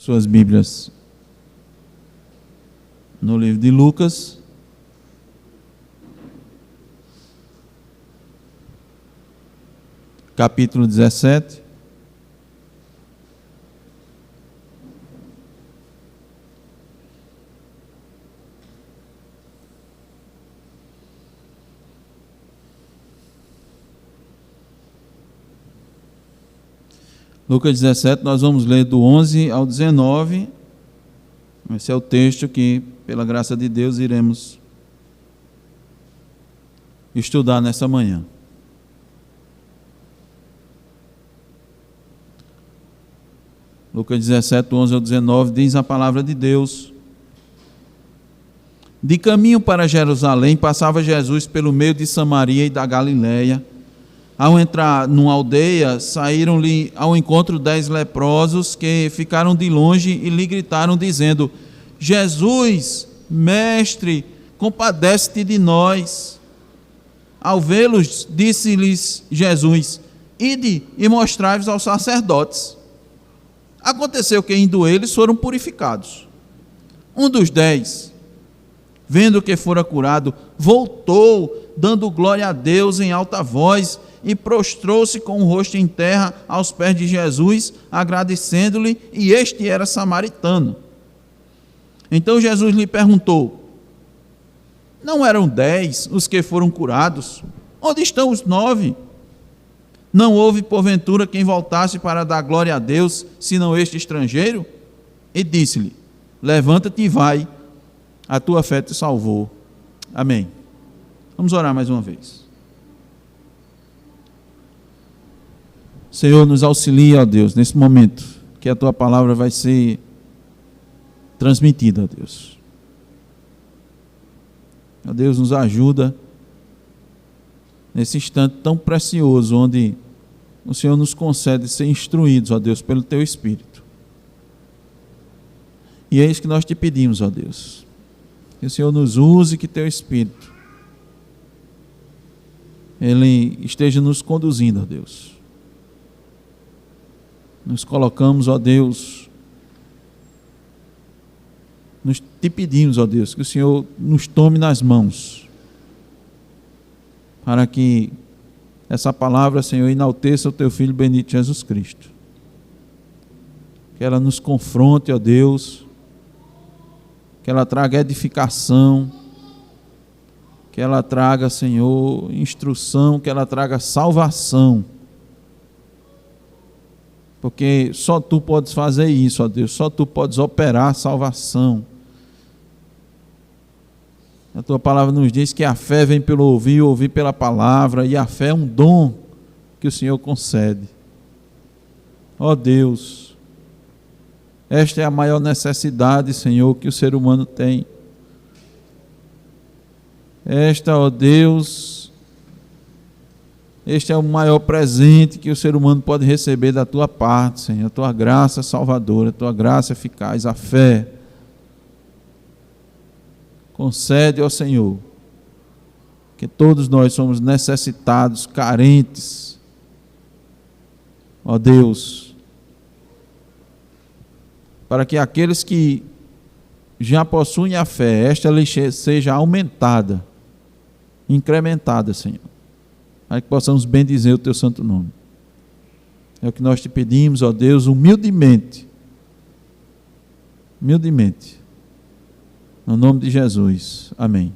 suas Bíblias no livro de Lucas, capítulo 17. Lucas 17, nós vamos ler do 11 ao 19. Esse é o texto que, pela graça de Deus, iremos estudar nessa manhã. Lucas 17, do 11 ao 19, diz a palavra de Deus: De caminho para Jerusalém, passava Jesus pelo meio de Samaria e da Galiléia. Ao entrar numa aldeia, saíram-lhe ao encontro 10 leprosos que ficaram de longe e lhe gritaram, dizendo: Jesus, mestre, compadece-te de nós. Ao vê-los, disse-lhes Jesus: Ide e mostrai-vos aos sacerdotes. Aconteceu que, indo eles, foram purificados. Um dos 10, vendo que fora curado, voltou, dando glória a Deus em alta voz, e prostrou-se com o rosto em terra aos pés de Jesus, agradecendo-lhe, e este era samaritano. Então Jesus lhe perguntou: Não eram 10 os que foram curados? Onde estão os 9? Não houve, porventura, quem voltasse para dar glória a Deus, senão este estrangeiro? E disse-lhe: Levanta-te e vai, a tua fé te salvou. Amém. Vamos orar mais uma vez. Senhor, nos auxilia, ó Deus, nesse momento que a tua palavra vai ser transmitida, ó Deus. Ó Deus, nos ajuda nesse instante tão precioso, onde o Senhor nos concede ser instruídos, ó Deus, pelo teu Espírito. E é isso que nós te pedimos, ó Deus. Que o Senhor nos use, que teu Espírito, ele esteja nos conduzindo, ó Deus. Nos colocamos, ó Deus, te pedimos, ó Deus, que o Senhor nos tome nas mãos, para que essa palavra, Senhor, enalteça o teu Filho bendito Jesus Cristo. Que ela nos confronte, ó Deus, que ela traga edificação, que ela traga, Senhor, instrução, que ela traga salvação. Porque só tu podes fazer isso, ó Deus, só tu podes operar a salvação. A tua palavra nos diz que a fé vem pelo ouvir, ouvir pela palavra, e a fé é um dom que o Senhor concede. Ó Deus, esta é a maior necessidade, Senhor, que o ser humano tem. Esta, ó Deus, este é o maior presente que o ser humano pode receber da tua parte, Senhor, a tua graça salvadora, a tua graça eficaz, a fé. Concede, ó Senhor, que todos nós somos necessitados, carentes, ó Deus, para que aqueles que já possuem a fé, esta lhes seja aumentada, incrementada, Senhor, para que possamos bendizer o teu santo nome. É o que nós te pedimos, ó Deus, humildemente, no nome de Jesus. Amém.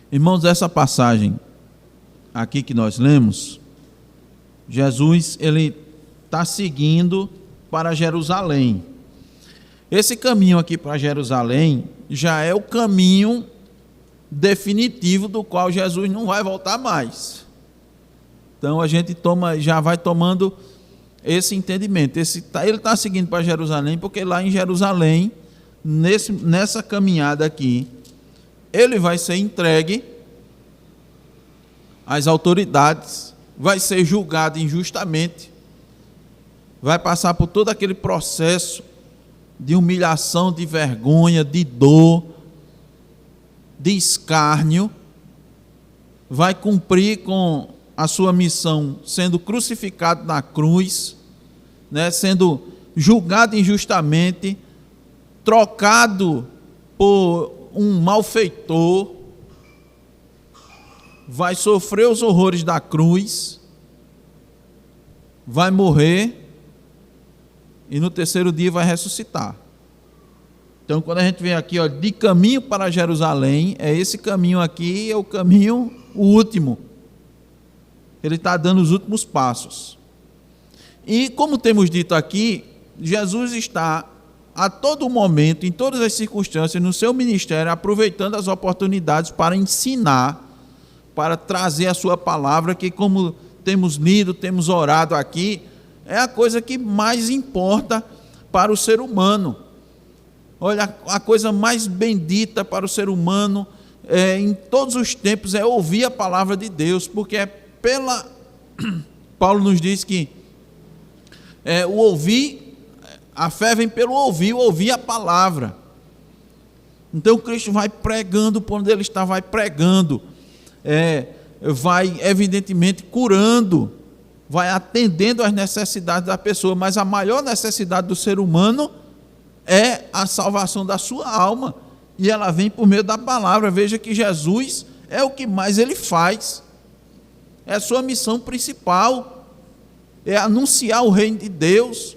Irmãos, essa passagem aqui que nós lemos, Jesus, ele está seguindo para Jerusalém. Esse caminho aqui para Jerusalém já é o caminho definitivo do qual Jesus não vai voltar mais. Então a gente já vai tomando esse entendimento. Ele está seguindo para Jerusalém porque lá em Jerusalém, nessa caminhada aqui, ele vai ser entregue às autoridades, vai ser julgado injustamente, vai passar por todo aquele processo de humilhação, de vergonha, de dor, de escárnio, vai cumprir com a sua missão sendo crucificado na cruz, né, sendo julgado injustamente, trocado por um malfeitor, vai sofrer os horrores da cruz, vai morrer e no terceiro dia vai ressuscitar. Então, quando a gente vem aqui, ó, de caminho para Jerusalém, é esse caminho aqui, é o caminho, o último. Ele está dando os últimos passos. E como temos dito aqui, Jesus está a todo momento, em todas as circunstâncias, no seu ministério, aproveitando as oportunidades para ensinar, para trazer a sua palavra, que como temos lido, temos orado aqui, é a coisa que mais importa para o ser humano. Olha, a coisa mais bendita para o ser humano em todos os tempos é ouvir a palavra de Deus, porque Paulo nos diz que o ouvir, a fé vem pelo ouvir a palavra. Então Cristo vai pregando por onde ele está, vai pregando, vai evidentemente curando, vai atendendo às necessidades da pessoa, mas a maior necessidade do ser humano é a salvação da sua alma, e ela vem por meio da palavra. Veja que Jesus é o que mais ele faz, é a sua missão principal, é anunciar o reino de Deus,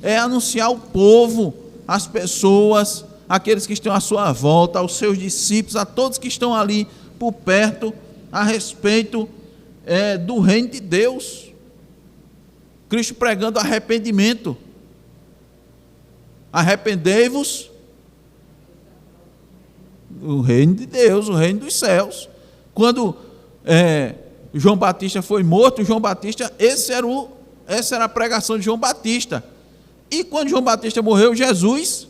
é anunciar ao povo, às pessoas, aqueles que estão à sua volta, aos seus discípulos, a todos que estão ali por perto, a respeito do reino de Deus. Cristo pregando arrependimento. Arrependei-vos, o reino de Deus, o reino dos céus. Quando João Batista foi morto, essa era a pregação de João Batista. E quando João Batista morreu, Jesus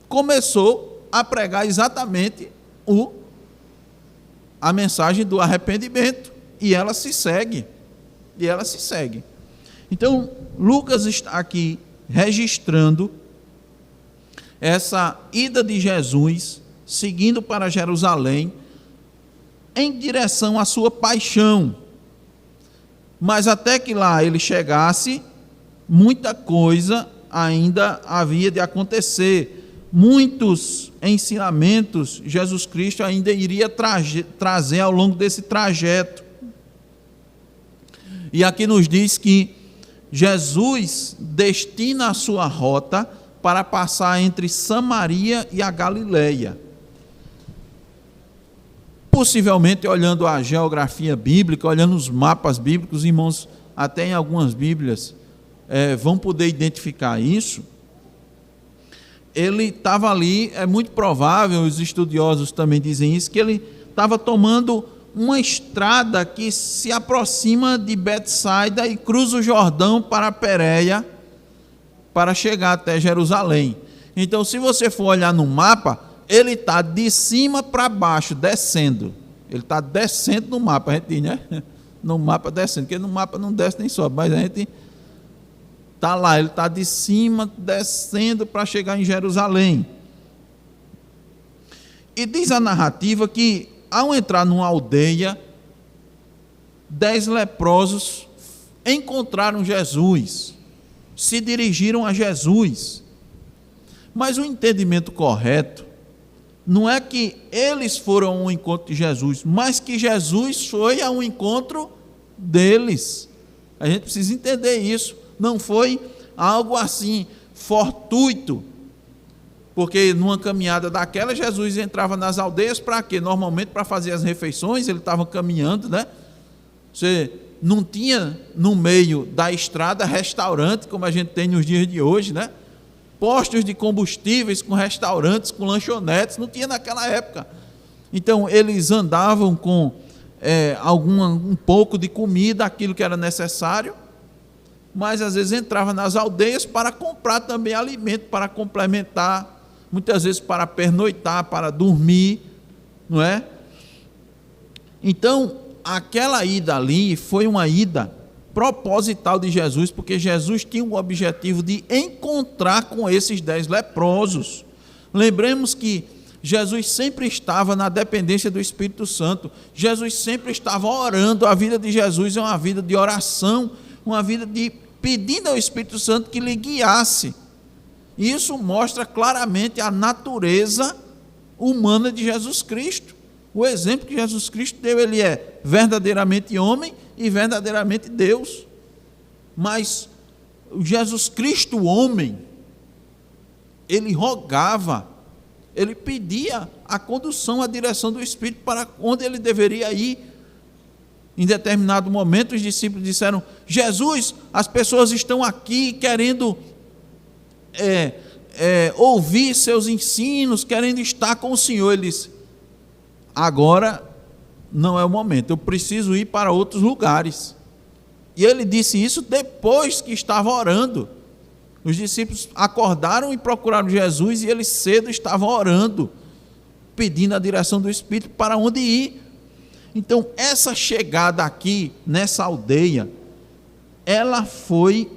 começou a pregar exatamente a mensagem do arrependimento, e ela se segue. Então, Lucas está aqui registrando essa ida de Jesus, seguindo para Jerusalém, em direção à sua paixão. Mas até que lá ele chegasse, muita coisa ainda havia de acontecer. Muitos ensinamentos Jesus Cristo ainda iria trazer ao longo desse trajeto. E aqui nos diz que Jesus destina a sua rota para passar entre Samaria e a Galileia. Possivelmente, olhando a geografia bíblica, olhando os mapas bíblicos, irmãos, até em algumas Bíblias, vão poder identificar isso. Ele estava ali, é muito provável, os estudiosos também dizem isso, que ele estava tomando uma estrada que se aproxima de Betsaida e cruza o Jordão para a Pérea, para chegar até Jerusalém. Então, se você for olhar no mapa, ele está de cima para baixo, descendo. Ele está descendo no mapa, a gente diz, né? No mapa descendo, porque no mapa não desce nem sobe, mas a gente está lá, ele está de cima, descendo para chegar em Jerusalém. E diz a narrativa que, ao entrar numa aldeia, 10 leprosos encontraram Jesus, se dirigiram a Jesus. Mas o entendimento correto não é que eles foram ao encontro de Jesus, mas que Jesus foi ao encontro deles. A gente precisa entender isso. Não foi algo assim fortuito, porque numa caminhada daquela, Jesus entrava nas aldeias para quê? Normalmente para fazer as refeições, ele estava caminhando, né? Você não tinha no meio da estrada restaurante, como a gente tem nos dias de hoje, né? Postos de combustíveis com restaurantes, com lanchonetes, não tinha naquela época. Então, eles andavam com um pouco de comida, aquilo que era necessário, mas às vezes entrava nas aldeias para comprar também alimento, para complementar, muitas vezes para pernoitar, para dormir, não é? Então, aquela ida ali foi uma ida proposital de Jesus, porque Jesus tinha o objetivo de encontrar com esses 10 leprosos. Lembremos que Jesus sempre estava na dependência do Espírito Santo. Jesus sempre estava orando. A vida de Jesus é uma vida de oração, uma vida de pedindo ao Espírito Santo que lhe guiasse. E isso mostra claramente a natureza humana de Jesus Cristo. O exemplo que Jesus Cristo deu, ele é verdadeiramente homem e verdadeiramente Deus. Mas Jesus Cristo, homem, ele rogava, ele pedia a condução, a direção do Espírito para onde ele deveria ir. Em determinado momento, os discípulos disseram: Jesus, as pessoas estão aqui querendo ouvir seus ensinos, querendo estar com o Senhor. Ele disse: agora não é o momento, eu preciso ir para outros lugares. E ele disse isso depois que estava orando. Os discípulos acordaram e procuraram Jesus, e ele cedo estava orando, pedindo a direção do Espírito para onde ir. Então, essa chegada aqui, nessa aldeia, ela foi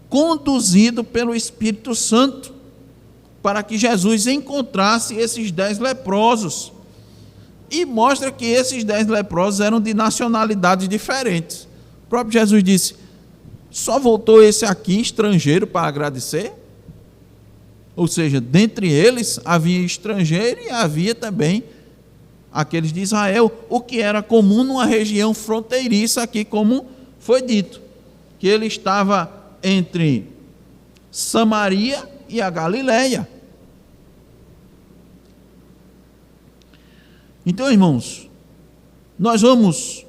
conduzida pelo Espírito Santo, para que Jesus encontrasse esses 10 leprosos. E mostra que esses 10 leprosos eram de nacionalidades diferentes. O próprio Jesus disse: só voltou esse aqui, estrangeiro, para agradecer? Ou seja, dentre eles havia estrangeiro e havia também aqueles de Israel, o que era comum numa região fronteiriça aqui, como foi dito, que ele estava entre Samaria e a Galileia. Então, irmãos, nós vamos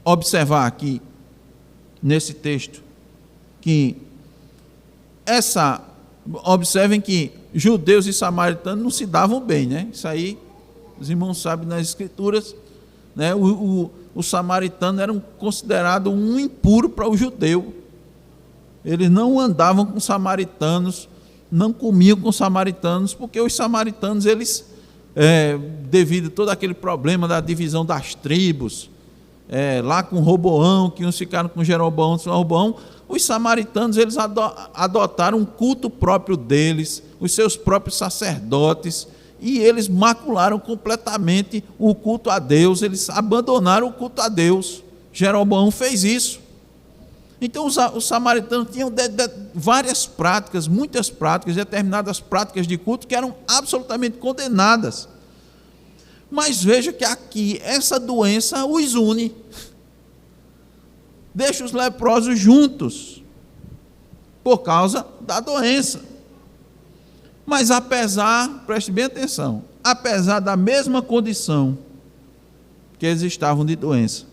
observar aqui nesse texto que observem que judeus e samaritanos não se davam bem, né? Isso aí os irmãos sabem nas Escrituras, né? O samaritano era considerado um impuro para o judeu. Eles não andavam com samaritanos, não comiam com samaritanos, porque os samaritanos, eles, devido a todo aquele problema da divisão das tribos, lá com Roboão, que uns ficaram com Jeroboão, outros com Roboão, os samaritanos, eles adotaram um culto próprio deles, os seus próprios sacerdotes, e eles macularam completamente o culto a Deus, eles abandonaram o culto a Deus. Jeroboão fez isso. Então os samaritanos tinham várias práticas, muitas práticas, determinadas práticas de culto que eram absolutamente condenadas. Mas veja que aqui essa doença os une, deixa os leprosos juntos, por causa da doença. Mas preste bem atenção, apesar da mesma condição que eles estavam de doença,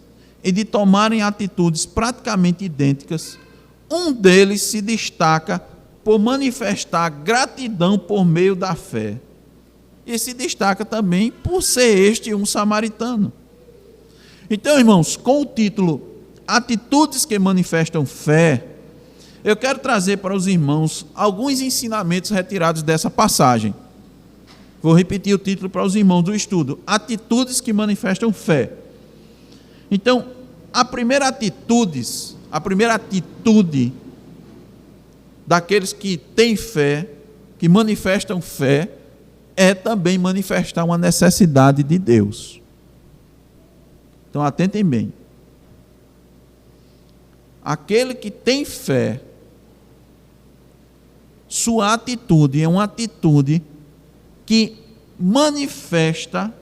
e de tomarem atitudes praticamente idênticas, um deles se destaca por manifestar gratidão por meio da fé. E se destaca também por ser este um samaritano. Então, irmãos, com o título Atitudes que manifestam fé, eu quero trazer para os irmãos alguns ensinamentos retirados dessa passagem. Vou repetir o título para os irmãos do estudo: Atitudes que manifestam fé. Então, a primeira atitude daqueles que têm fé, que manifestam fé, é também manifestar uma necessidade de Deus. Então, atentem bem. Aquele que tem fé, sua atitude é uma atitude que manifesta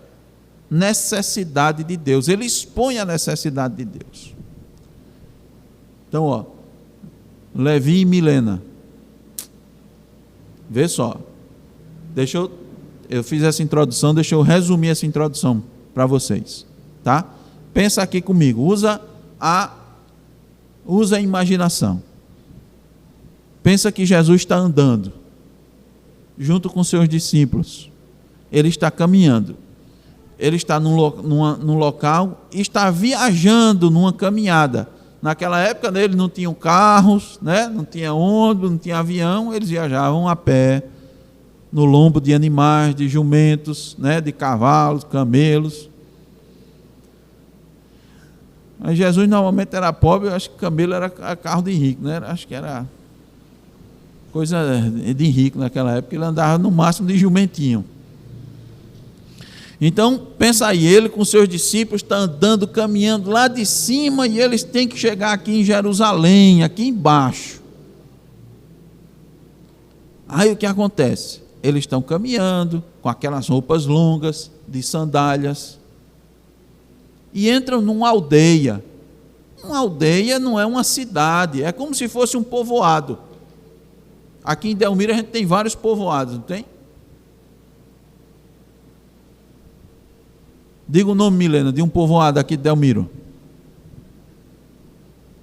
necessidade de Deus. Ele expõe a necessidade de Deus. Então, Levi e Milena, vê só. Eu fiz essa introdução, deixa eu resumir essa introdução para vocês, tá? Pensa aqui comigo, usa a imaginação. Pensa que Jesus está andando junto com seus discípulos. Ele está caminhando. Ele está num local e está viajando numa caminhada. Naquela época, eles não tinham carros, né? Não tinha ônibus, não tinha avião, eles viajavam a pé, no lombo de animais, de jumentos, né? De cavalos, camelos. Mas Jesus normalmente era pobre, eu acho que camelo era carro de rico, né? Acho que era coisa de rico naquela época, ele andava no máximo de jumentinho. Então, pensa aí, ele com seus discípulos está andando, caminhando lá de cima, e eles têm que chegar aqui em Jerusalém, aqui embaixo. Aí o que acontece? Eles estão caminhando com aquelas roupas longas, de sandálias, e entram numa aldeia. Uma aldeia não é uma cidade, é como se fosse um povoado. Aqui em Delmiro a gente tem vários povoados, não tem? Diga o nome, Milena, de um povoado aqui de Delmiro.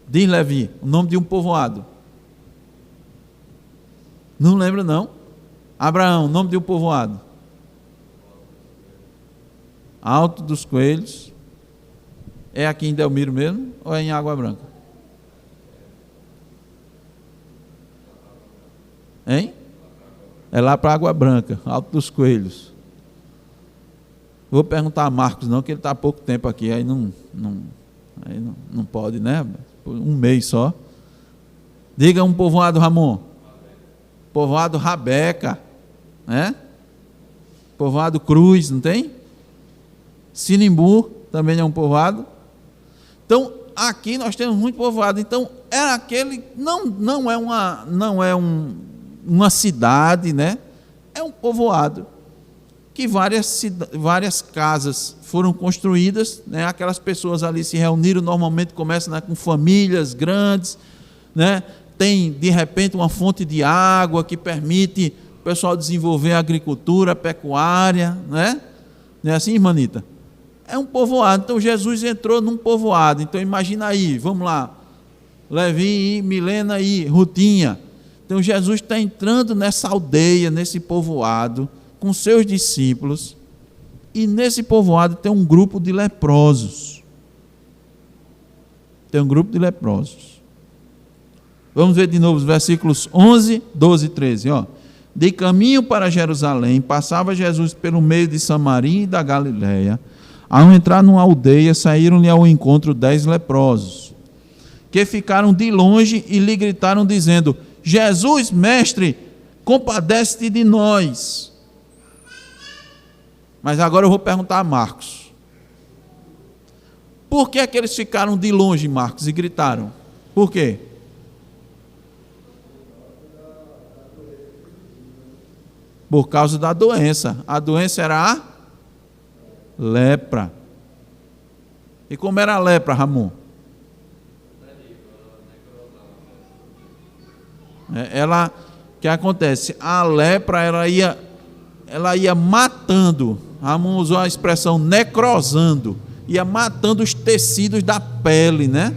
Diz, Levi, o nome de um povoado. Não lembra, não? Abraão, o nome de um povoado. Alto dos Coelhos. É aqui em Delmiro mesmo ou é em Água Branca? Hein? É lá para Água Branca, Alto dos Coelhos. Vou perguntar a Marcos não, que ele está há pouco tempo aqui, aí não pode, né? Um mês só. Diga um povoado, Ramon. Povoado Rabeca, né? Povoado Cruz, não tem? Sinimbu também é um povoado. Então, aqui nós temos muito povoado. Então, era aquele, não é uma cidade, né? É um povoado que várias casas foram construídas, né? Aquelas pessoas ali se reuniram, normalmente começam, né, com famílias grandes, né? Tem de repente uma fonte de água que permite o pessoal desenvolver a agricultura, a pecuária, né? Não é assim, irmanita? É um povoado. Então Jesus entrou num povoado. Então imagina aí, vamos lá, Levi, Milena e Rutinha. Então Jesus está entrando nessa aldeia, nesse povoado, com seus discípulos, e nesse povoado tem um grupo de leprosos. Tem um grupo de leprosos. Vamos ver de novo os versículos 11, 12 e 13. Ó. De caminho para Jerusalém, passava Jesus pelo meio de Samaria e da Galiléia. Ao entrar numa aldeia, saíram-lhe ao encontro 10 leprosos, que ficaram de longe e lhe gritaram, dizendo: Jesus, mestre, compadece-te de nós. Mas agora eu vou perguntar a Marcos. Por que é que eles ficaram de longe, Marcos, e gritaram? Por quê? Por causa da doença. A doença era a lepra. E como era a lepra, Ramon? O que acontece? A lepra, ela ia matando. Ramon usou a expressão necrosando. Ia matando os tecidos da pele, né?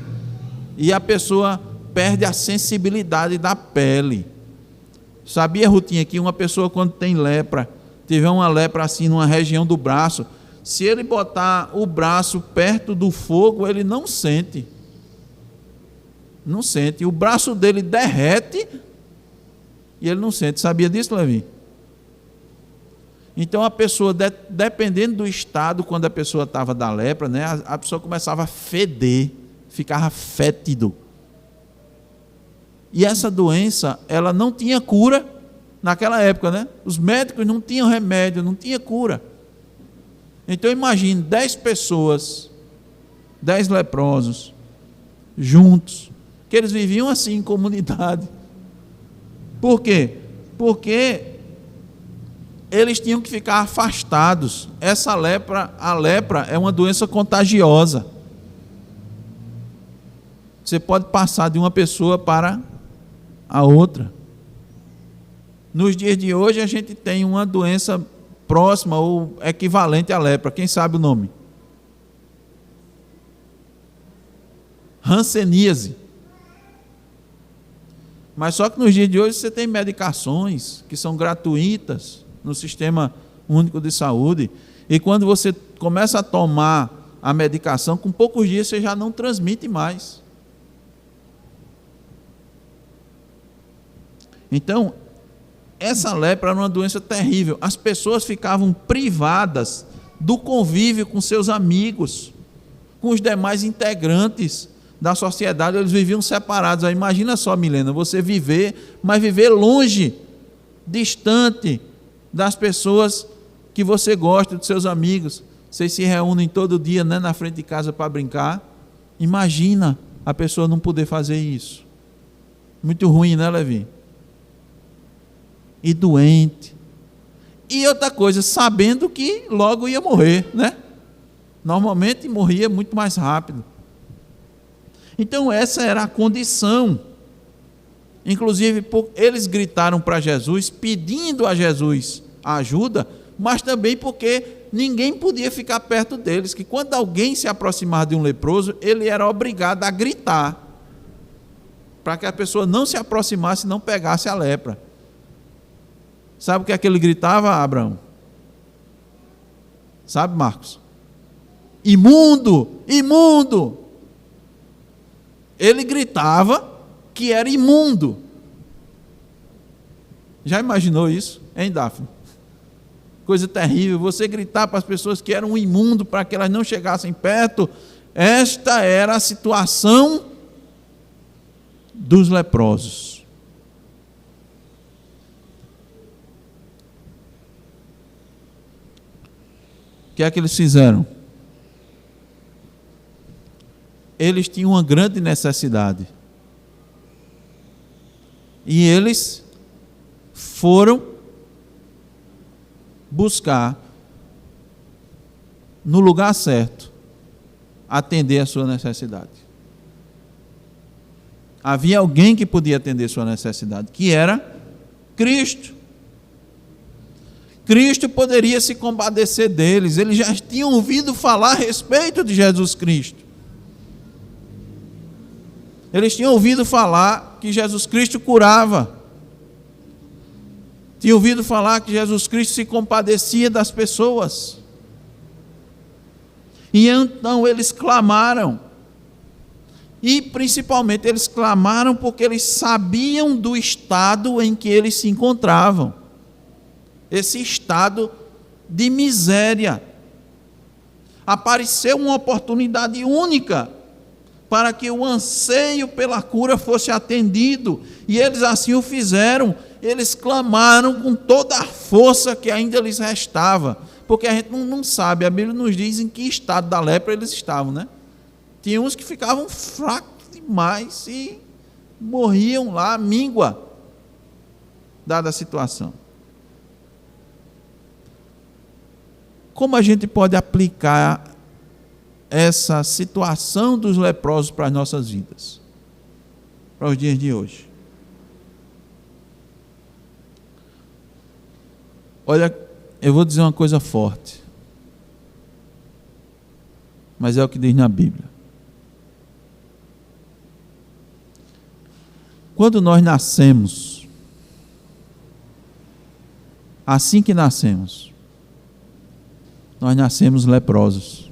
E a pessoa perde a sensibilidade da pele. Sabia, Rutinha, que uma pessoa quando tem lepra, tiver uma lepra assim numa região do braço, se ele botar o braço perto do fogo, ele não sente. Não sente. O braço dele derrete e ele não sente. Sabia disso, Levi? Então a pessoa, dependendo do estado, quando a pessoa estava da lepra, né, a pessoa começava a feder, ficava fétido. E essa doença, ela não tinha cura naquela época, né? Os médicos não tinham remédio, não tinha cura. Então imagine 10 pessoas, 10 leprosos, juntos, que eles viviam assim em comunidade. Por quê? Porque eles tinham que ficar afastados. A lepra é uma doença contagiosa. Você pode passar de uma pessoa para a outra. Nos dias de hoje a gente tem uma doença próxima ou equivalente à lepra. Quem sabe o nome? Hanseníase. Mas só que nos dias de hoje você tem medicações que são gratuitas no Sistema Único de Saúde, e quando você começa a tomar a medicação, com poucos dias você já não transmite mais. Então, essa lepra era uma doença terrível. As pessoas ficavam privadas do convívio com seus amigos, com os demais integrantes da sociedade, eles viviam separados. Aí, imagina só, Milena, você viver, mas viver longe, distante das pessoas que você gosta, dos seus amigos. Vocês se reúnem todo dia, né, na frente de casa para brincar. Imagina a pessoa não poder fazer isso. Muito ruim, né, Levi? E doente. E outra coisa, sabendo que logo ia morrer, né? Normalmente morria muito mais rápido. Então essa era a condição. Inclusive, eles gritaram para Jesus, pedindo a Jesus ajuda, mas também porque ninguém podia ficar perto deles, que quando alguém se aproximava de um leproso, ele era obrigado a gritar, para que a pessoa não se aproximasse e não pegasse a lepra. Sabe o que é que ele gritava, Abraão? Sabe, Marcos? Imundo, imundo. Ele gritava que era imundo. Já imaginou isso, hein, Daphne? Coisa terrível, você gritar para as pessoas que eram imundo para que elas não chegassem perto. Esta era a situação dos leprosos. O que é que eles fizeram? Eles tinham uma grande necessidade. E eles foram buscar, no lugar certo, atender a sua necessidade. Havia alguém que podia atender a sua necessidade, que era Cristo. Cristo poderia se compadecer deles, eles já tinham ouvido falar a respeito de Jesus Cristo. Eles tinham ouvido falar que Jesus Cristo curava. Tinham ouvido falar que Jesus Cristo se compadecia das pessoas. E então eles clamaram. E principalmente eles clamaram porque eles sabiam do estado em que eles se encontravam. Esse estado de miséria. Apareceu uma oportunidade única para que o anseio pela cura fosse atendido, e eles assim o fizeram. Eles clamaram com toda a força que ainda lhes restava, porque a gente não sabe, a Bíblia nos diz em que estado da lepra eles estavam, né? Tinha uns que ficavam fracos demais e morriam lá, míngua, dada a situação. Como a gente pode aplicar essa situação dos leprosos para as nossas vidas, para os dias de hoje? Olha, eu vou dizer uma coisa forte, mas é o que diz na Bíblia. Quando nós nascemos, assim que nascemos, nós nascemos leprosos.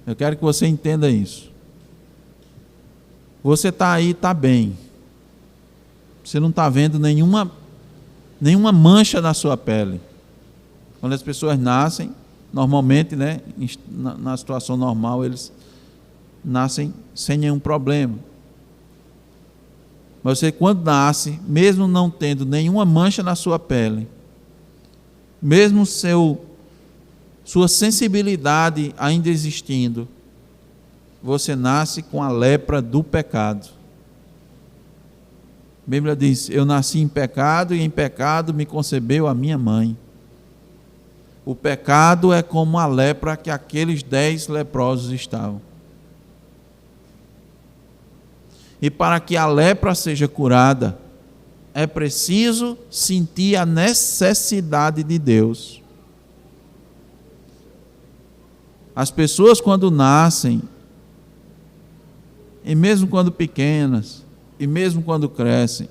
Eu quero que você entenda isso. Você está aí, está bem. Você não está vendo nenhuma mancha na sua pele. Quando as pessoas nascem, normalmente, né, na situação normal, eles nascem sem nenhum problema. Mas você, quando nasce, mesmo não tendo nenhuma mancha na sua pele, mesmo sua sensibilidade ainda existindo, você nasce com a lepra do pecado. A Bíblia diz: eu nasci em pecado e em pecado me concebeu a minha mãe. O pecado é como a lepra que aqueles 10 leprosos estavam. E para que a lepra seja curada, é preciso sentir a necessidade de Deus. As pessoas, quando nascem, e mesmo quando pequenas, e mesmo quando crescem,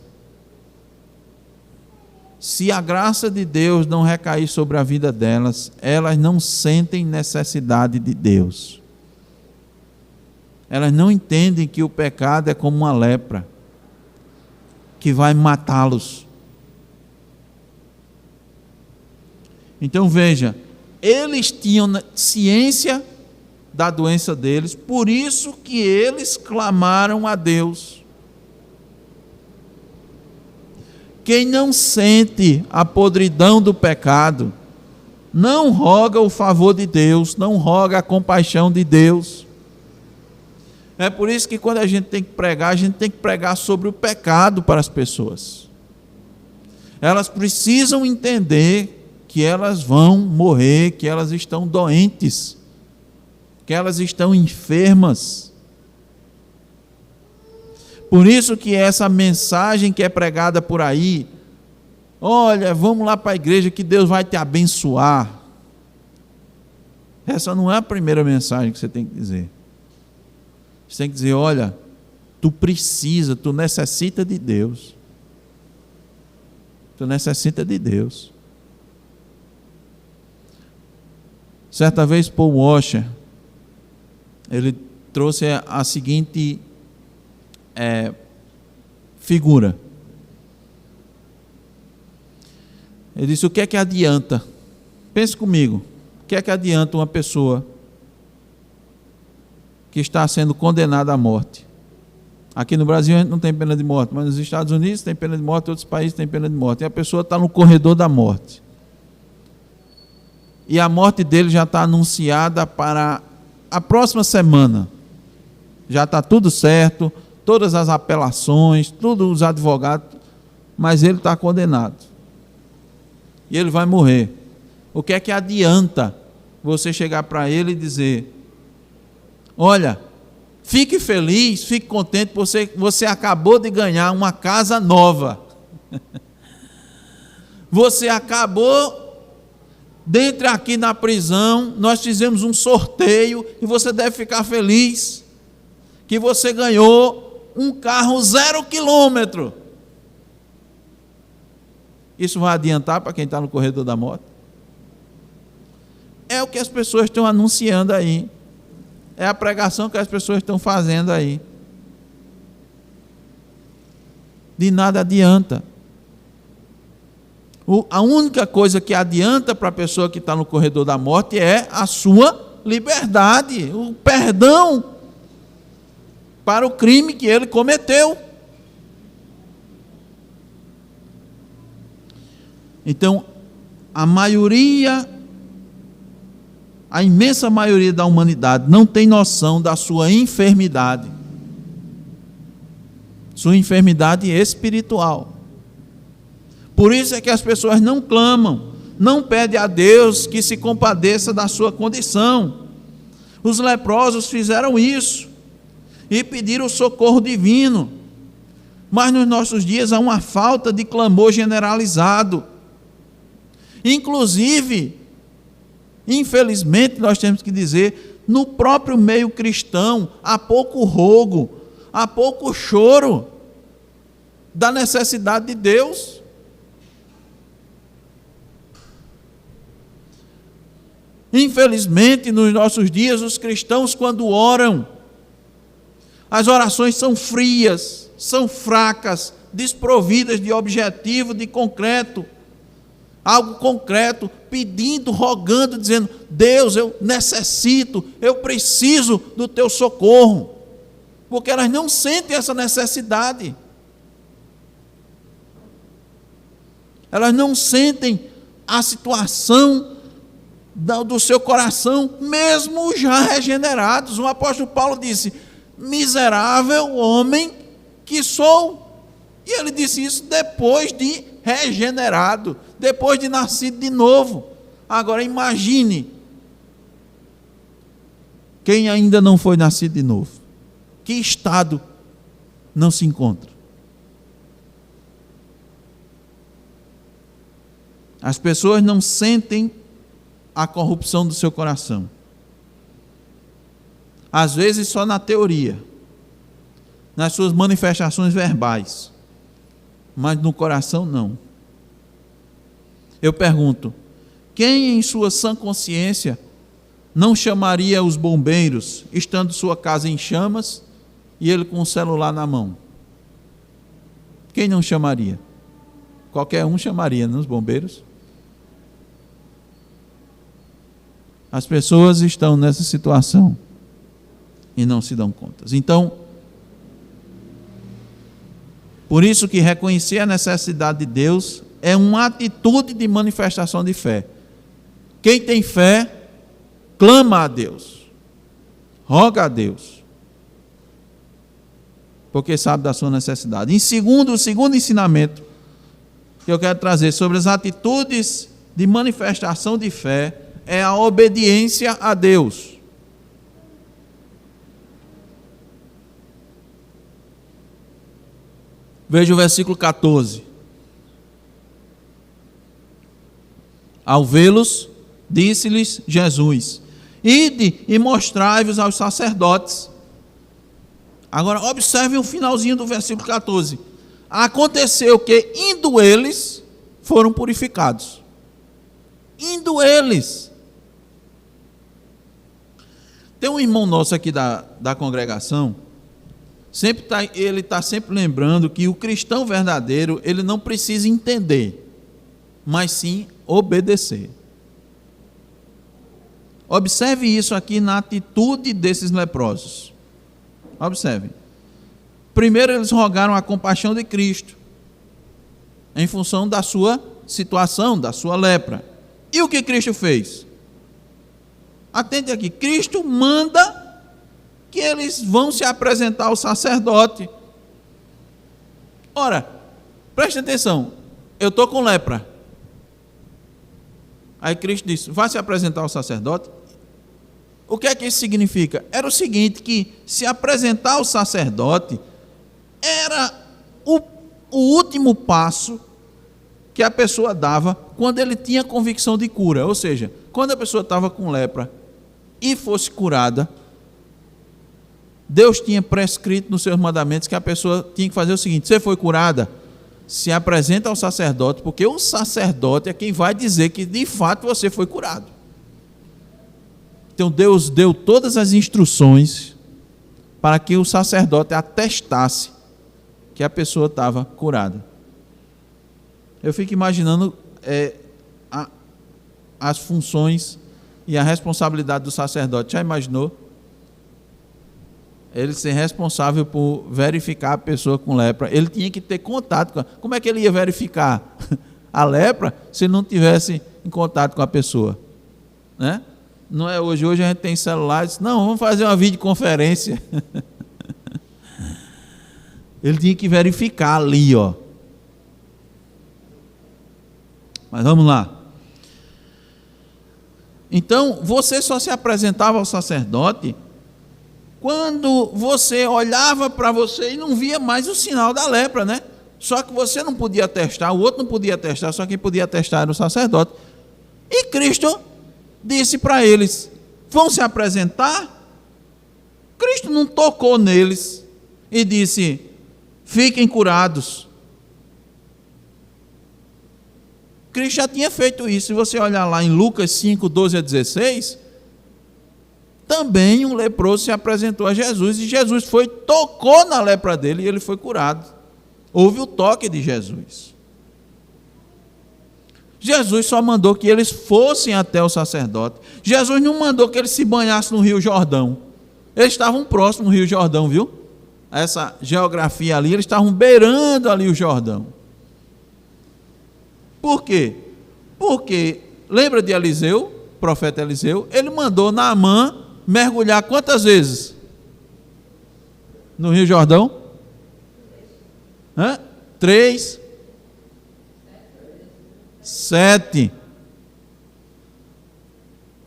se a graça de Deus não recair sobre a vida delas, elas não sentem necessidade de Deus. Elas não entendem que o pecado é como uma lepra, que vai matá-los. Então veja, eles tinham ciência da doença deles, por isso que eles clamaram a Deus. Quem não sente a podridão do pecado, não roga o favor de Deus, não roga a compaixão de Deus. É por isso que quando a gente tem que pregar sobre o pecado para as pessoas. Elas precisam entender que elas vão morrer, que elas estão doentes, que elas estão enfermas. Por isso que essa mensagem que é pregada por aí, olha, vamos lá para a igreja que Deus vai te abençoar. Essa não é a primeira mensagem que você tem que dizer. Você tem que dizer, olha, tu necessita de Deus. Tu necessita de Deus. Certa vez Paul Washer, ele trouxe a seguinte figura. Ele disse, o que é que adianta? Pense comigo, o que é que adianta uma pessoa que está sendo condenada à morte? Aqui no Brasil a gente não tem pena de morte, mas nos Estados Unidos tem pena de morte, outros países tem pena de morte. E a pessoa está no corredor da morte. E a morte dele já está anunciada para a próxima semana. Já está tudo certo, todas as apelações, todos os advogados, mas ele está condenado. E ele vai morrer. O que é que adianta você chegar para ele e dizer, olha, fique feliz, fique contente, você acabou de ganhar uma casa nova. Você acabou, dentro aqui na prisão, nós fizemos um sorteio e você deve ficar feliz que você ganhou um carro 0 quilômetro. Isso vai adiantar para quem está no corredor da morte? É o que as pessoas estão anunciando aí. É a pregação que as pessoas estão fazendo aí. De nada adianta. A única coisa que adianta para a pessoa que está no corredor da morte é a sua liberdade, o perdão para o crime que ele cometeu. Então, a imensa maioria da humanidade não tem noção da sua enfermidade espiritual. Por isso é que as pessoas não clamam, não pedem a Deus que se compadeça da sua condição. Os leprosos fizeram isso e pediram o socorro divino, mas nos nossos dias há uma falta de clamor generalizado. Inclusive, infelizmente, nós temos que dizer, no próprio meio cristão, há pouco rogo, há pouco choro da necessidade de Deus. Infelizmente, nos nossos dias, os cristãos, quando oram, as orações são frias, são fracas, desprovidas de objetivo, de concreto. Algo concreto, pedindo, rogando, dizendo, Deus, eu necessito, eu preciso do teu socorro, porque elas não sentem essa necessidade, elas não sentem a situação do seu coração, mesmo já regenerados. O apóstolo Paulo disse, miserável homem que sou, e ele disse isso depois de regenerado, depois de nascido de novo. Agora imagine quem ainda não foi nascido de novo, que estado não se encontra. As pessoas não sentem a corrupção do seu coração, às vezes só na teoria, nas suas manifestações verbais, mas no coração não. Eu pergunto, quem em sua sã consciência não chamaria os bombeiros, estando sua casa em chamas e ele com o celular na mão? Quem não chamaria? Qualquer um chamaria, não, os bombeiros? As pessoas estão nessa situação e não se dão conta. Então, por isso que reconhecer a necessidade de Deus é uma atitude de manifestação de fé. Quem tem fé, clama a Deus, roga a Deus, porque sabe da sua necessidade. O segundo ensinamento que eu quero trazer sobre as atitudes de manifestação de fé é a obediência a Deus. Veja o versículo 14. Ao vê-los, disse-lhes Jesus: ide e mostrai-vos aos sacerdotes. Agora, observe o finalzinho do versículo 14. Aconteceu que, indo eles, foram purificados. Indo eles. Tem um irmão nosso aqui da congregação, ele está sempre lembrando que o cristão verdadeiro, ele não precisa entender, mas sim obedecer. Observe isso aqui na atitude desses leprosos. Observe. Primeiro eles rogaram a compaixão de Cristo, em função da sua situação, da sua lepra. E o que Cristo fez? Atente aqui, Cristo manda que eles vão se apresentar ao sacerdote. Ora, preste atenção, eu estou com lepra. Aí Cristo disse, vai se apresentar ao sacerdote. O que é que isso significa? Era o seguinte, que se apresentar ao sacerdote era o último passo que a pessoa dava quando ele tinha convicção de cura. Ou seja, quando a pessoa estava com lepra e fosse curada, Deus tinha prescrito nos seus mandamentos que a pessoa tinha que fazer o seguinte: você foi curada? Se apresenta ao sacerdote, porque o sacerdote é quem vai dizer que de fato você foi curado. Então Deus deu todas as instruções para que o sacerdote atestasse que a pessoa estava curada. Eu fico imaginando as funções e a responsabilidade do sacerdote. Já imaginou? Ele ser responsável por verificar a pessoa com lepra. Ele tinha que ter contato com ela. Como é que ele ia verificar a lepra se não tivesse em contato com a pessoa? Né? Não é hoje. Hoje a gente tem celulares. Não, vamos fazer uma videoconferência. Ele tinha que verificar ali, ó. Mas vamos lá. Então, você só se apresentava ao sacerdote quando você olhava para você e não via mais o sinal da lepra, né? Só que você não podia testar, o outro não podia testar, só quem podia testar era o sacerdote. E Cristo disse para eles: vão se apresentar? Cristo não tocou neles e disse: fiquem curados. Cristo já tinha feito isso. Se você olhar lá em Lucas 5, 12 a 16, também um leproso se apresentou a Jesus, e Jesus tocou na lepra dele e ele foi curado. Houve o toque de Jesus. Jesus só mandou que eles fossem até o sacerdote. Jesus não mandou que eles se banhassem no Rio Jordão. Eles estavam próximos do Rio Jordão, viu? Essa geografia ali, eles estavam beirando ali o Jordão. Por quê? Porque, lembra de Eliseu, profeta Eliseu? Ele mandou Naamã mergulhar quantas vezes? No Rio Jordão? 3, 7.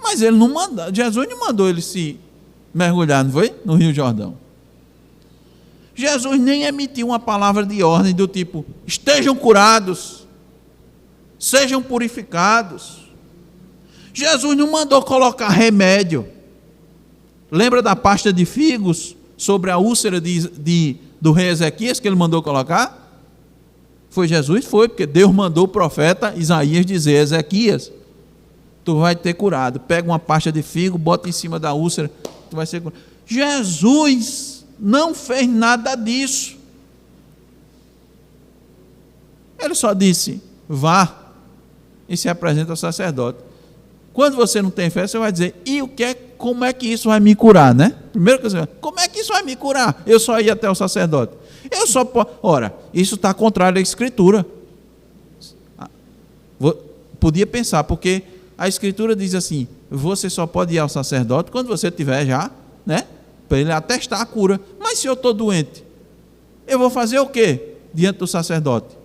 Mas ele não mandou, Jesus não mandou ele se mergulhar, não foi? No Rio Jordão. Jesus nem emitiu uma palavra de ordem do tipo: estejam curados, sejam purificados. Jesus não mandou colocar remédio. Lembra da pasta de figos sobre a úlcera do rei Ezequias que ele mandou colocar? Foi Jesus? Foi, porque Deus mandou o profeta Isaías dizer: Ezequias, tu vai ter curado. Pega uma pasta de figo, bota em cima da úlcera, tu vai ser curado. Jesus não fez nada disso. Ele só disse: vá e se apresenta ao sacerdote. Quando você não tem fé, você vai dizer, como é que isso vai me curar, né? Primeiro que você vai, como é que isso vai me curar? Eu só ia até o sacerdote. Eu só posso... Ora, isso está contrário à Escritura. Podia pensar, porque a Escritura diz assim, você só pode ir ao sacerdote quando você tiver já, né? Para ele atestar a cura. Mas se eu estou doente, eu vou fazer o quê diante do sacerdote?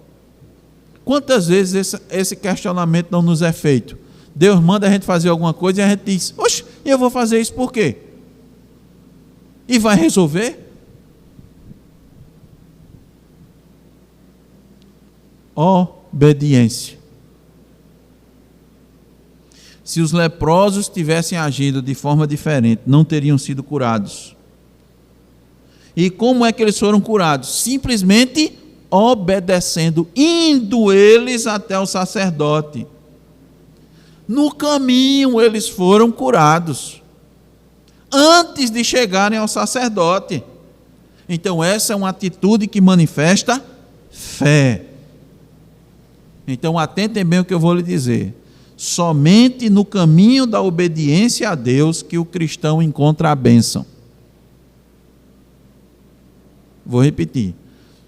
Quantas vezes esse questionamento não nos é feito? Deus manda a gente fazer alguma coisa e a gente diz, oxe, eu vou fazer isso por quê? E vai resolver? Obediência. Se os leprosos tivessem agido de forma diferente, não teriam sido curados. E como é que eles foram curados? Simplesmente obedecendo, indo eles até o sacerdote. No caminho eles foram curados, antes de chegarem ao sacerdote. Então essa é uma atitude que manifesta fé. Então atentem bem o que eu vou lhe dizer. Somente no caminho da obediência a Deus que o cristão encontra a bênção. Vou repetir.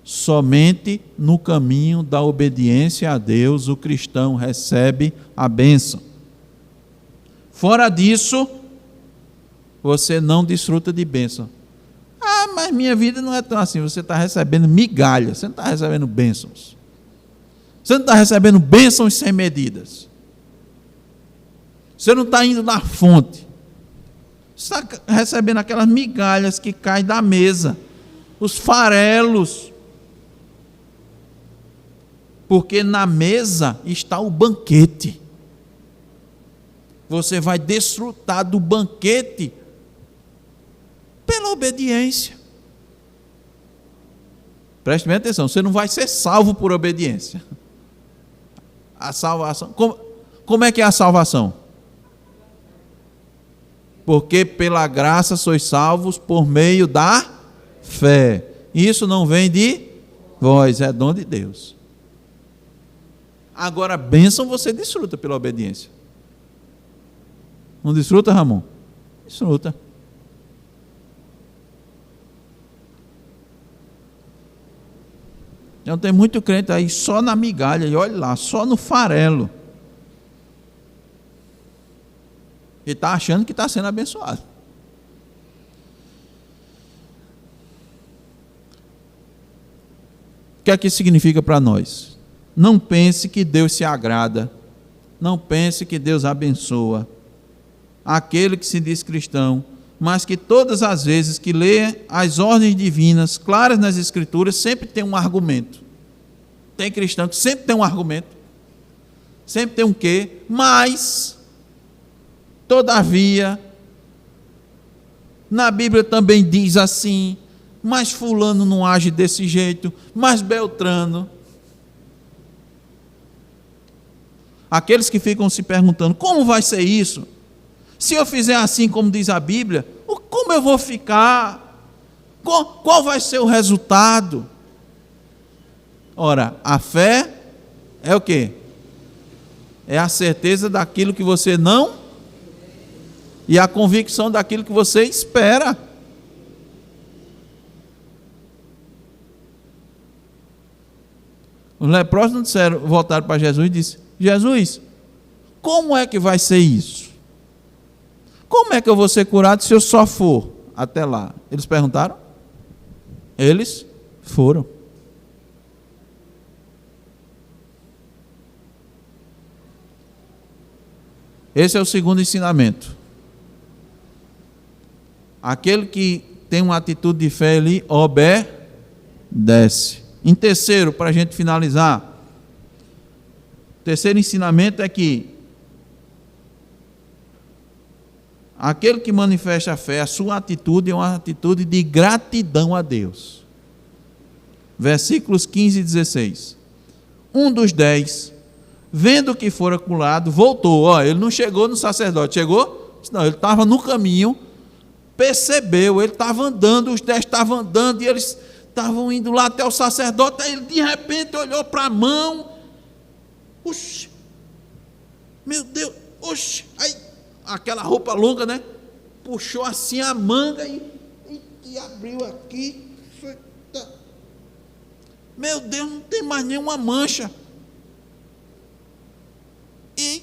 Somente no caminho da obediência a Deus o cristão recebe a bênção. Fora disso, você não desfruta de bênção. Ah, mas minha vida não é tão assim. Você está recebendo migalhas, você não está recebendo bênçãos. Você não está recebendo bênçãos sem medidas. Você não está indo na fonte. Você está recebendo aquelas migalhas que caem da mesa, os farelos. Porque na mesa está o banquete. Você vai desfrutar do banquete pela obediência. Preste bem atenção, você não vai ser salvo por obediência. A salvação, como é que é a salvação? Porque pela graça sois salvos por meio da fé. Isso não vem de vós, é dom de Deus. Agora, bênção você desfruta pela obediência. Não desfruta, Ramon? Desfruta. Então tem muito crente aí só na migalha, e olha lá, só no farelo. E está achando que está sendo abençoado. O que é que isso significa para nós? Não pense que Deus se agrada, não pense que Deus abençoa aquele que se diz cristão, mas que todas as vezes que lê as ordens divinas claras nas Escrituras, sempre tem um argumento. Tem cristão que sempre tem um argumento, sempre tem um quê, mas, todavia, na Bíblia também diz assim, mas fulano não age desse jeito, mas Beltrano. Aqueles que ficam se perguntando, como vai ser isso? Se eu fizer assim como diz a Bíblia, como eu vou ficar? Qual vai ser o resultado? Ora, a fé é o quê? É a certeza daquilo que você não e a convicção daquilo que você espera. Os leprosos não disseram, voltaram para Jesus e disseram, Jesus, como é que vai ser isso? Como é que eu vou ser curado se eu só for até lá? Eles perguntaram? Eles foram. Esse é o segundo ensinamento. Aquele que tem uma atitude de fé, ele obedece. Em terceiro, para a gente finalizar, o terceiro ensinamento é que aquele que manifesta a fé, a sua atitude é uma atitude de gratidão a Deus. Versículos 15 e 16. Um dos 10, vendo que fora curado, voltou. Ele não chegou no sacerdote, chegou? Não, ele estava no caminho, percebeu, ele estava andando, os 10 estavam andando, e eles estavam indo lá até o sacerdote, aí ele de repente olhou para a mão, puxa, meu Deus, Oxe, aí aquela roupa longa, né? Puxou assim a manga e abriu aqui. Meu Deus, não tem mais nenhuma mancha. E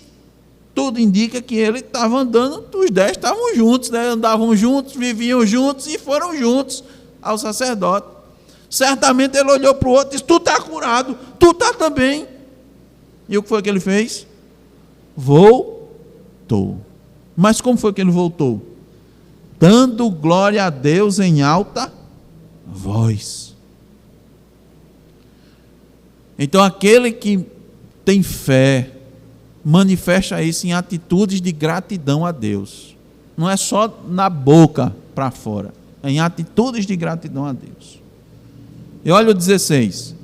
tudo indica que ele estava andando, os 10 estavam juntos, né? Andavam juntos, viviam juntos e foram juntos ao sacerdote. Certamente ele olhou para o outro e disse: tu está curado, tu está também. E o que foi que ele fez? Voltou. Mas como foi que ele voltou? Dando glória a Deus em alta voz. Então aquele que tem fé manifesta isso em atitudes de gratidão a Deus. Não é só na boca para fora, é em atitudes de gratidão a Deus. E olha o 16.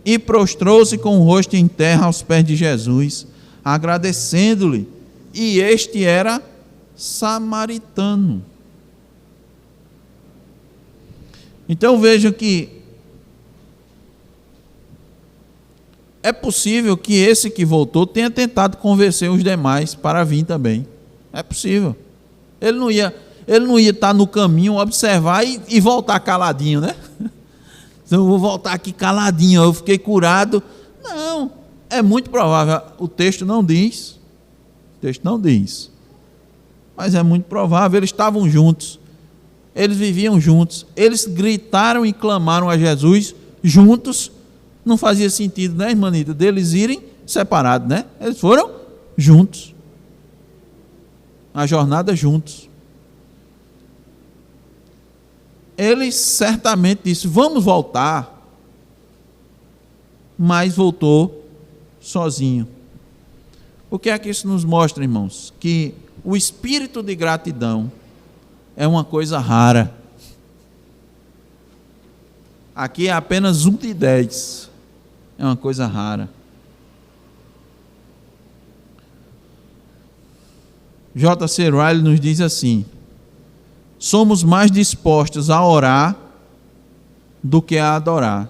E prostrou-se com o rosto em terra aos pés de Jesus, agradecendo-lhe. E este era samaritano. Então vejam que é possível que esse que voltou tenha tentado convencer os demais para vir também. É possível. Ele não ia estar no caminho, observar e voltar caladinho, né? Então eu vou voltar aqui caladinho, eu fiquei curado. Não, é muito provável. O texto não diz. Mas é muito provável. Eles estavam juntos. Eles viviam juntos. Eles gritaram e clamaram a Jesus juntos. Não fazia sentido, né, irmanita, deles irem separados, né? Eles foram juntos. A jornada juntos. Ele certamente disse: vamos voltar. Mas voltou sozinho. O que é que isso nos mostra, irmãos? Que o espírito de gratidão é uma coisa rara. Aqui é apenas 1 de 10. É uma coisa rara. J.C. Ryle nos diz assim: somos mais dispostos a orar do que a adorar,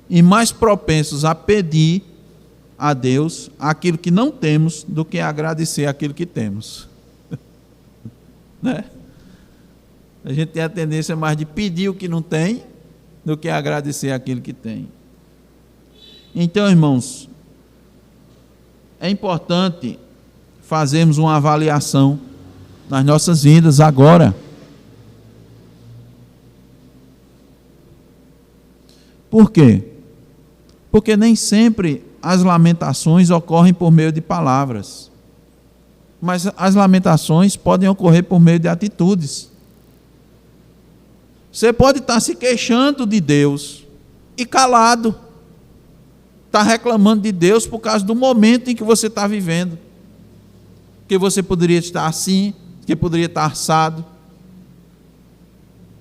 e mais propensos a pedir a Deus aquilo que não temos do que a agradecer aquilo que temos. Né? A gente tem a tendência mais de pedir o que não tem do que agradecer aquilo que tem. Então, irmãos, é importante fazermos uma avaliação nas nossas vidas agora. Por quê? Porque nem sempre as lamentações ocorrem por meio de palavras, mas as lamentações podem ocorrer por meio de atitudes. Você pode estar se queixando de Deus e calado, está reclamando de Deus por causa do momento em que você está vivendo, que você poderia estar assim, que poderia estar assado,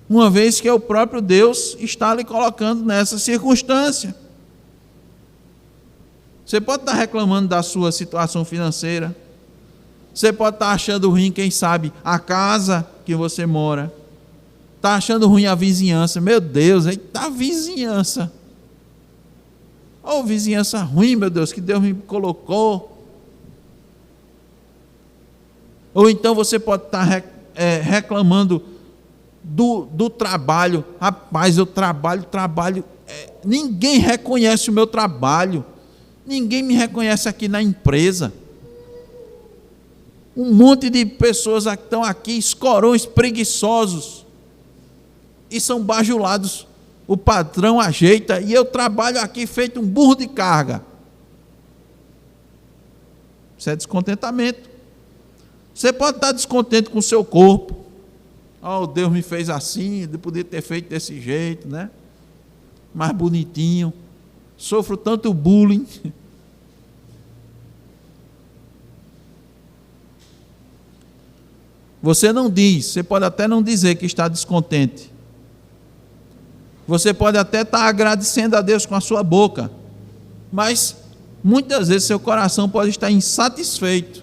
uma vez que é o próprio Deus está lhe colocando nessa circunstância. Você pode estar reclamando da sua situação financeira, você pode estar achando ruim, quem sabe, a casa que você mora, está achando ruim a vizinhança. Meu Deus, eita, a vizinhança. Oh, vizinhança ruim, meu Deus, que Deus me colocou. Ou então você pode estar reclamando do trabalho. Rapaz, eu trabalho, ninguém reconhece o meu trabalho, ninguém me reconhece aqui na empresa. Um monte de pessoas que estão aqui, escorões preguiçosos, e são bajulados. O patrão ajeita e eu trabalho aqui feito um burro de carga. Isso é descontentamento. Você pode estar descontente com o seu corpo. Oh, Deus me fez assim, eu podia ter feito desse jeito, né? Mais bonitinho. Sofro tanto bullying. Você não diz, você pode até não dizer que está descontente. Você pode até estar agradecendo a Deus com a sua boca, mas muitas vezes seu coração pode estar insatisfeito.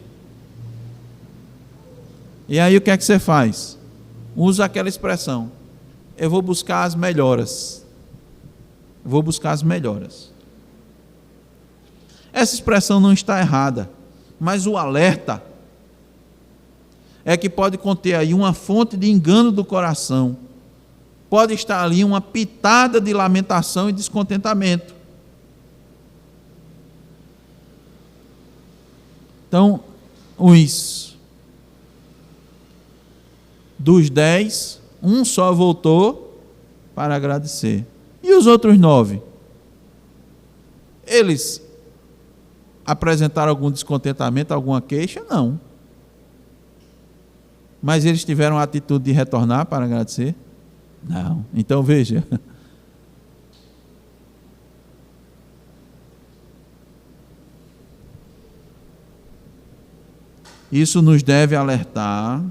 E aí o que é que você faz? Usa aquela expressão: eu vou buscar as melhoras. Eu vou buscar as melhoras. Essa expressão não está errada, mas o alerta é que pode conter aí uma fonte de engano do coração. Pode estar ali uma pitada de lamentação e descontentamento. Então, dos 10, um só voltou para agradecer. E os outros 9? Eles apresentaram algum descontentamento, alguma queixa? Não. Mas eles tiveram a atitude de retornar para agradecer? Não. Então veja. Isso nos deve alertar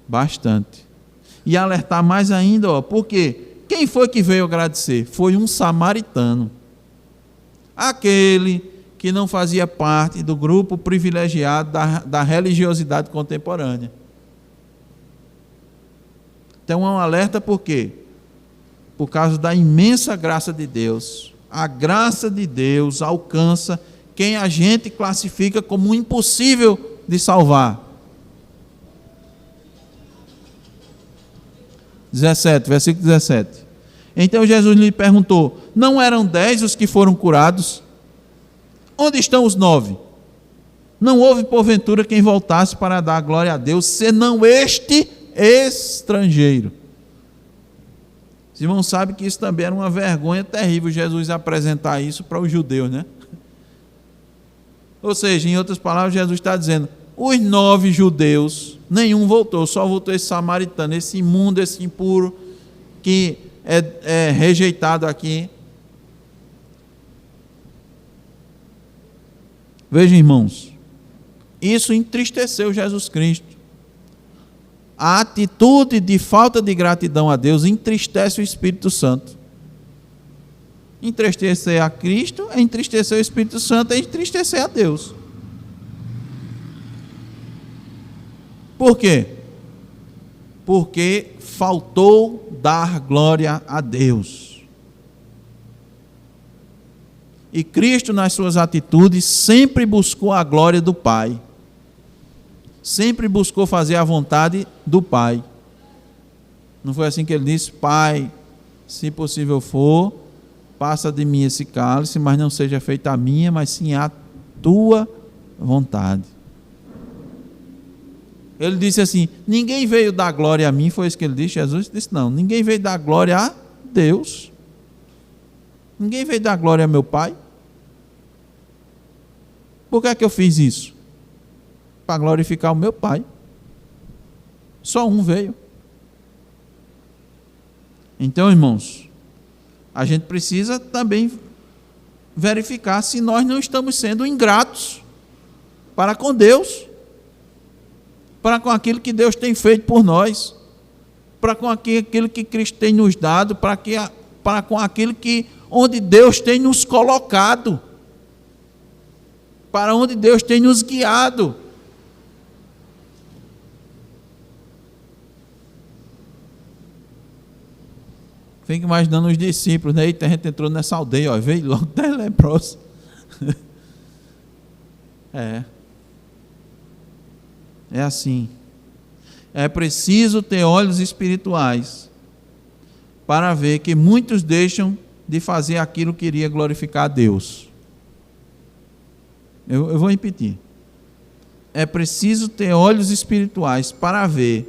bastante. E alertar mais ainda, porque quem foi que veio agradecer? Foi um samaritano. Aquele que não fazia parte do grupo privilegiado da religiosidade contemporânea. Então é um alerta por quê? Por causa da imensa graça de Deus. A graça de Deus alcança quem a gente classifica como impossível de salvar. 17, versículo 17. Então Jesus lhe perguntou: não eram 10 os que foram curados? Onde estão os 9? Não houve porventura quem voltasse para dar glória a Deus, senão este estrangeiro. Os irmãos sabem que isso também era uma vergonha terrível, Jesus apresentar isso para os judeus, né? Ou seja, em outras palavras, Jesus está dizendo: os 9 judeus, nenhum voltou, só voltou esse samaritano, esse imundo, esse impuro, que é rejeitado aqui. Vejam, irmãos, isso entristeceu Jesus Cristo. A atitude de falta de gratidão a Deus entristece o Espírito Santo. Entristecer a Cristo é entristecer o Espírito Santo, é entristecer a Deus. Por quê? Porque faltou dar glória a Deus. E Cristo, nas suas atitudes, sempre buscou a glória do Pai. Sempre buscou fazer a vontade do Pai. Não foi assim que ele disse: Pai, se possível for, passa de mim esse cálice, mas não seja feita a minha, mas sim a tua vontade. Ele disse assim: ninguém veio dar glória a mim, foi isso que ele disse. Jesus disse: não, ninguém veio dar glória a Deus. Ninguém veio dar glória a meu Pai. Por que é que eu fiz isso? Para glorificar o meu Pai. Só um veio. Então, irmãos, a gente precisa também verificar se nós não estamos sendo ingratos para com Deus, para com aquilo que Deus tem feito por nós, para com aquilo que Cristo tem nos dado, para com aquilo que onde Deus tem nos colocado, para onde Deus tem nos guiado. Fico imaginando os discípulos, né? Eita, a gente entrou nessa aldeia, ó, veio logo 10 leprosos. É assim. É preciso ter olhos espirituais para ver que muitos deixam de fazer aquilo que iria glorificar a Deus. Eu vou repetir. É preciso ter olhos espirituais para ver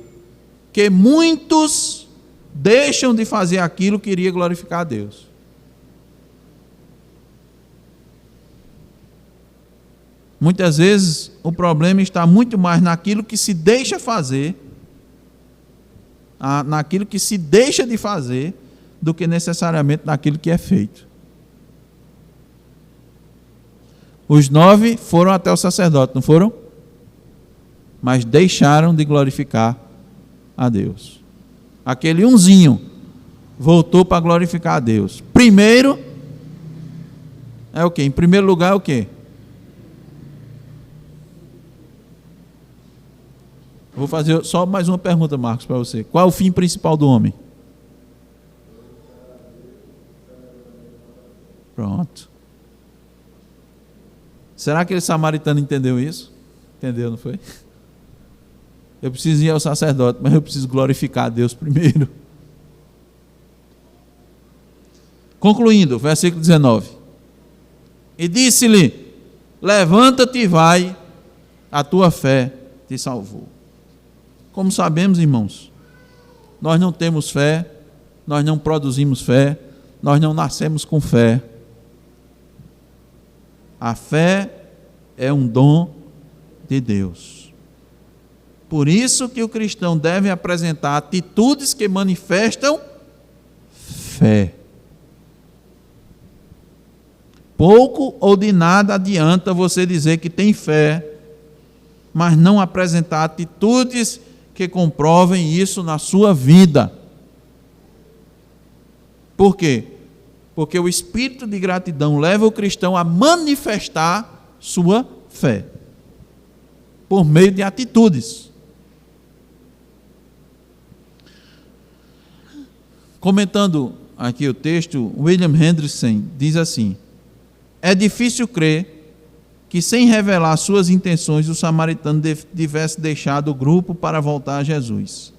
que muitos deixam de fazer aquilo que iria glorificar a Deus. Muitas vezes o problema está muito mais naquilo que se deixa fazer, naquilo que se deixa de fazer, do que necessariamente naquilo que é feito. Os 9 foram até o sacerdote, não foram? Mas deixaram de glorificar a Deus. Aquele umzinho voltou para glorificar a Deus. Primeiro é o quê? Em primeiro lugar é o quê? Vou fazer só mais uma pergunta, Marcos, para você. Qual é o fim principal do homem? Pronto. Será que aquele samaritano entendeu isso? Entendeu, não foi? Eu preciso ir ao sacerdote, mas eu preciso glorificar a Deus primeiro. Concluindo, versículo 19. E disse-lhe: levanta-te e vai, a tua fé te salvou. Como sabemos, irmãos, nós não temos fé, nós não produzimos fé, nós não nascemos com fé. A fé é um dom de Deus. Por isso que o cristão deve apresentar atitudes que manifestam fé. Pouco ou de nada adianta você dizer que tem fé, mas não apresentar atitudes que comprovem isso na sua vida. Por quê? Porque o espírito de gratidão leva o cristão a manifestar sua fé por meio de atitudes. Comentando aqui o texto, William Hendrickson diz assim: é difícil crer que, sem revelar suas intenções, o samaritano tivesse deixado o grupo para voltar a Jesus.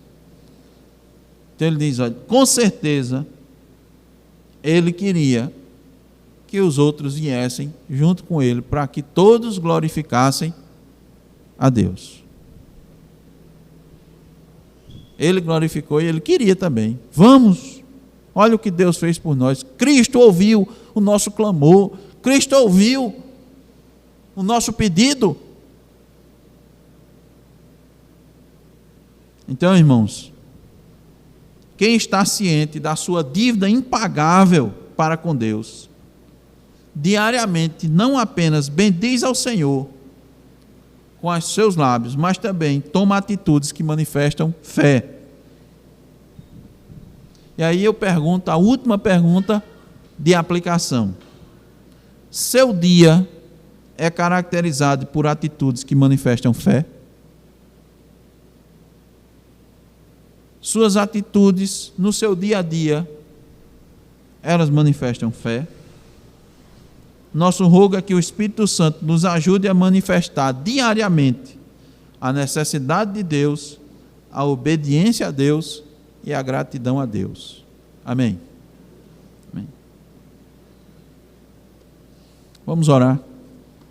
Então ele diz: olha, com certeza ele queria que os outros viessem junto com ele, para que todos glorificassem a Deus. Ele glorificou e ele queria também. Vamos, olha o que Deus fez por nós. Cristo ouviu o nosso clamor, Cristo ouviu o nosso pedido. Então, irmãos, quem está ciente da sua dívida impagável para com Deus, diariamente não apenas bendiz ao Senhor com os seus lábios, mas também toma atitudes que manifestam fé. E aí eu pergunto, a última pergunta de aplicação: seu dia é caracterizado por atitudes que manifestam fé? Suas atitudes no seu dia a dia, elas manifestam fé? Nosso rogo é que o Espírito Santo nos ajude a manifestar diariamente a necessidade de Deus, a obediência a Deus e a gratidão a Deus. Amém. Amém. Vamos orar.